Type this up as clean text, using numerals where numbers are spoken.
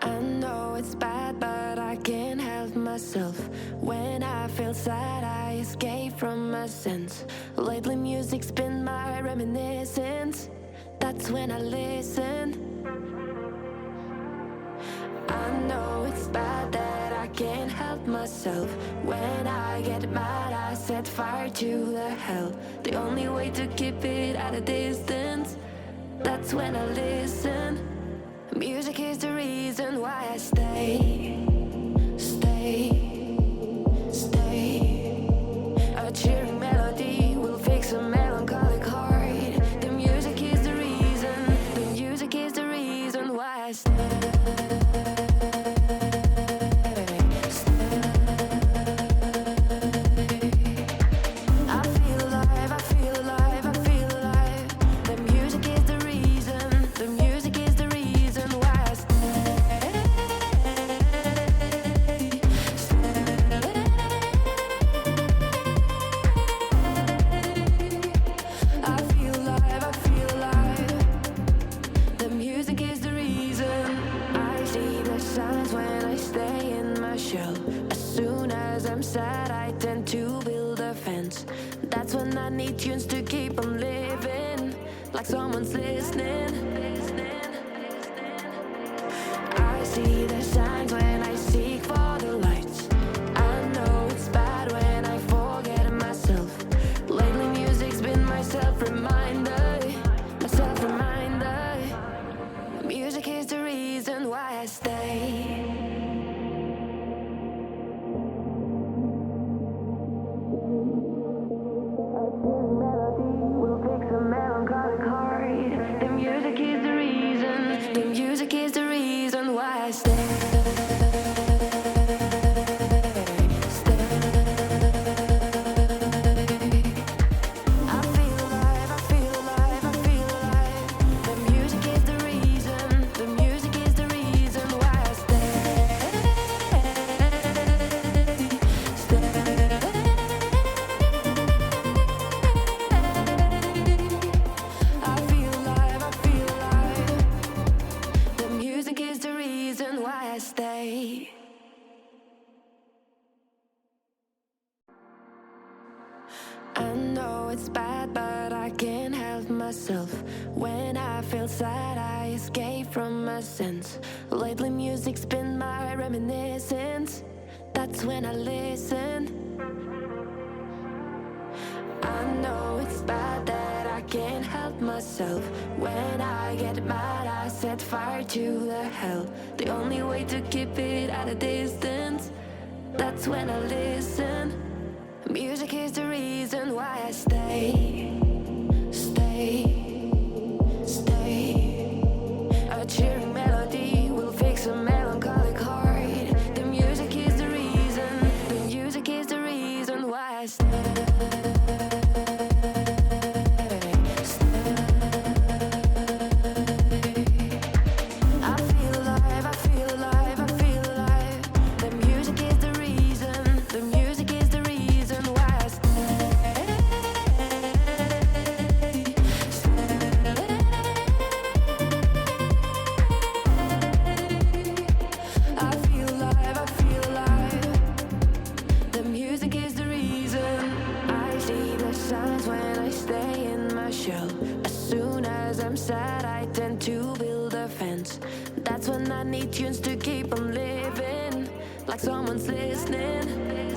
I know it's bad, but I can't help myself. When I feel sad, I escape from my sense. Lately music's been my reminiscence. That's when I listen. I know it's bad that I can't help myself. When I get mad, I set fire to the hell. The only way to keep it at a distance, that's when I listen. Music is the reason why I stay. A cheering melody will fix a melancholic heart. The music is the reason. The music is the reason why I stay. That's when I need tunes to keep on living, like someone's listening. I see the signs when I seek for the lights. I know it's bad when I forget myself. Lately music's been my self-reminder, my self-reminder. Music is the reason why I stay. I know it's bad, but I can't help myself. When I feel sad, I escape from my sense. Lately music's been my reminiscence. That's when I listen. I know it's bad that I can't help myself. When I get mad, I set fire to the hell. The only way to keep it at a distance, that's when I listen. Music is the reason why I stay. A cheering melody will fix a melancholic heart. The music is the reason. The music is the reason why I stay. As soon as I'm sad, I tend to build a fence. That's when I need tunes to keep on living, like someone's listening.